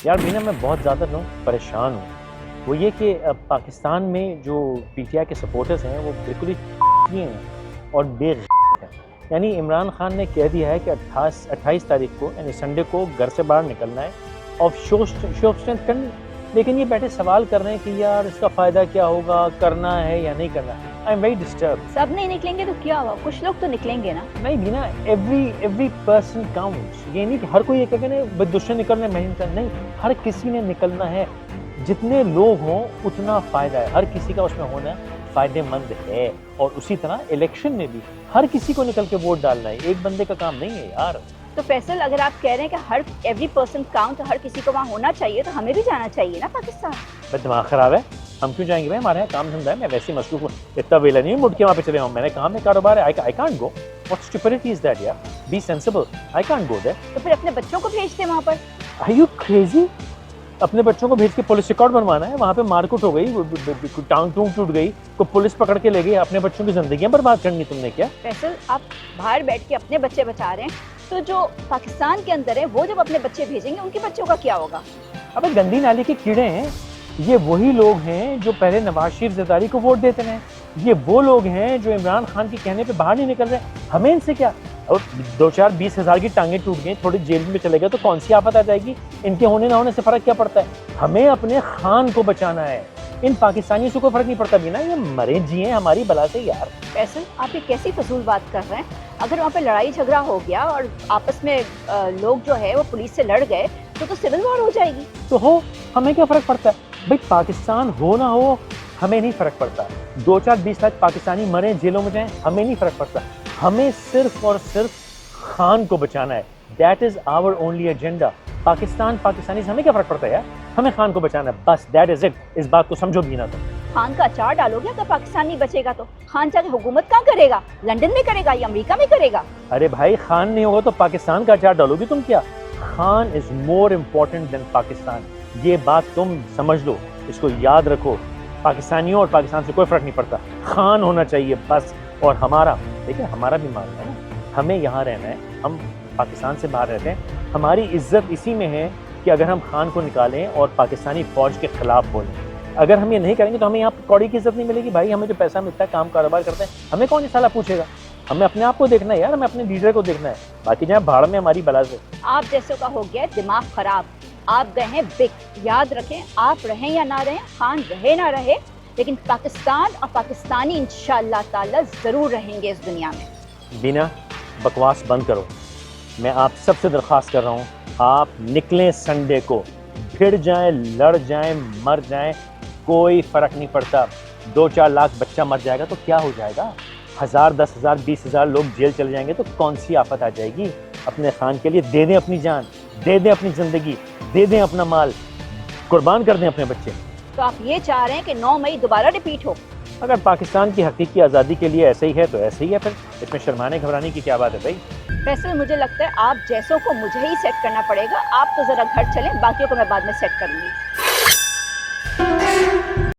यार बीना मैं बहुत ज़्यादा परेशान हूँ। वो ये कि पाकिस्तान में जो पीटीआई के सपोर्टर्स हैं वो बिल्कुल ही हैं और बेग़ैरत हैं। यानी इमरान खान ने कह दिया है कि 28 तारीख को यानी संडे को घर से बाहर निकलना है और शो स्ट्रेंथ करनी। लेकिन ये बैठे सवाल कर रहे हैं कि यार इसका फ़ायदा क्या होगा, करना है या नहीं करना। I am very disturb. सब नहीं निकलेंगे तो क्या हुआ, कुछ लोग तो निकलेंगे ना। नहीं बीना, एवरी पर्सन काउंट्स। ये नहीं कि हर कोई ये कहे ना बददुश्मन निकलने मेहनत करना, नहीं, हर किसी ने निकलना है। जितने लोग हों उतना फ़ायदा है, हर किसी का उसमें होना फ़ायदेमंद है। और उसी तरह इलेक्शन में भी हर किसी को निकल के वोट डालना है, एक बंदे का काम नहीं है यार। तो फैसल, अगर आप कह रहे हैं कि एवरी पर्सन काउंट, हर किसी को वहाँ होना चाहिए, तो हमें भी जाना चाहिए ना पाकिस्तान। भाई दिमाग ख़राब है, हम क्यों जाएंगे भाई? हमारे यहाँ काम धंधा है, मैं वैसे ही मसरूफ़ हूँ, इतना वेला नहीं मुड़ के वहाँ पे चले जाऊँ। मैंने कहा मैं कारोबार है, I can't go. What stupidity is that यार? Be sensible, I can't go there. तो फिर अपने बच्चों को भेज दे वहाँ पर। Are you crazy? अपने बच्चों को भेज के पुलिस रिकॉर्ड बनवाना है? वहाँ पे मारकुट हो गई, टांग टूट टूट गई, को पुलिस पकड़ के ले गई, अपने बच्चों की जिंदगियां बर्बाद करनी तुमने क्या? फैसल, आप बाहर बैठ के अपने बच्चे बचा रहे हैं, तो जो पाकिस्तान के अंदर है वो जब अपने बच्चे भेजेंगे उनके बच्चों का क्या होगा? अबे गंदी नाली के कीड़े हैं ये, वही लोग हैं जो पहले नवाज शरीफ ज़रदारी को वोट देते रहे। ये वो लोग हैं जो इमरान खान के कहने पे बाहर नहीं निकल रहे। हमें इनसे क्या? और 2-4-20 हज़ार की टांगें टूट गई, थोड़ी जेल में चले गए तो कौन सी आफत आ जाएगी? इनके होने ना होने से फ़र्क क्या पड़ता है? हमें अपने खान को बचाना है, इन पाकिस्तानियों से कोई फ़र्क नहीं पड़ता। भी ना ये मरे जिए हमारी बला से यार। फैसल, आप ये कैसी फजूल बात कर रहे हैं? अगर वहाँ पे लड़ाई झगड़ा हो गया और आपस में लोग जो है वो पुलिस से लड़ गए तो सिविल वॉर हो जाएगी। तो हो, हमें क्या फ़र्क पड़ता है भाई? पाकिस्तान हो ना हो हमें नहीं फ़र्क पड़ता। 2-4-20 लाख पाकिस्तानी मरे जेलों में जाएं, हमें नहीं फ़र्क पड़ता। हमें सिर्फ और सिर्फ खान को बचाना है। That is our only agenda. Pakistani से हमें क्या फ़र्क पड़ता है यार? हमें खान को बचाना है, बस दैट इज़ इट। इस बात को समझो भी ना तुम। खान का अचार डालोगे अगर पाकिस्तान नहीं बचेगा तो? खान जाके हुकूमत कहाँ करेगा? लंदन में करेगा या अमेरिका में करेगा? अरे भाई, खान नहीं होगा तो पाकिस्तान का अचार डालोगी तुम क्या? Khan is more important then Pakistan. ये बात तुम समझ लो, इसको याद रखो। पाकिस्तानियों और पाकिस्तान से कोई फ़र्क नहीं पड़ता, खान होना चाहिए बस। और हमारा, देखिए हमारा भी मानना है ना, हमें यहाँ रहना है, हम पाकिस्तान से बाहर रहते हैं। हमारी इज्जत इसी में है कि अगर हम खान को निकालें और पाकिस्तानी फ़ौज के ख़िलाफ़ बोलें। अगर हम ये नहीं करेंगे तो हमें यहाँ कौड़ी की इज्जत नहीं मिलेगी। भाई हमें जो पैसा मिलता है, काम कारोबार करते हैं, हमें कौन ये साला पूछेगा? हमें अपने आप को देखना है यार, हमें अपने लीडर को देखना है, बाकी जहाँ भाड़ में हमारी बला से। आप जैसों का हो गया दिमाग खराब, आप गए हैं बिक। याद रखें, आप रहें या ना रहें, खान रहे ना रहे, लेकिन पाकिस्तान और पाकिस्तानी इंशाअल्लाह ताला ज़रूर रहेंगे इस दुनिया में। बिना बकवास बंद करो। मैं आप सबसे दरख्वास्त कर रहा हूँ, आप निकलें संडे को, भिड़ जाएं, लड़ जाएं, मर जाएं, कोई फ़र्क नहीं पड़ता। 2-4 लाख बच्चा मर जाएगा तो क्या हो जाएगा? 1000, 10,000, 20,000 लोग जेल चले जाएंगे तो कौन सी आफत आ जाएगी? अपने खान के लिए दे दें अपनी जान, दे दें अपनी ज़िंदगी, दे दें अपना माल, कुर्बान कर दें अपने बच्चे। तो आप ये चाह रहे हैं कि 9 मई दोबारा रिपीट हो? अगर पाकिस्तान की हकीकी आज़ादी के लिए ऐसे ही है तो ऐसे ही है, फिर इसमें शर्माने घबराने की क्या बात है भाई? फैसल, मुझे लगता है आप जैसों को मुझे ही सेट करना पड़ेगा। आप तो ज़रा घर चलें, बाकियों को मैं बाद में सेट करूँगी।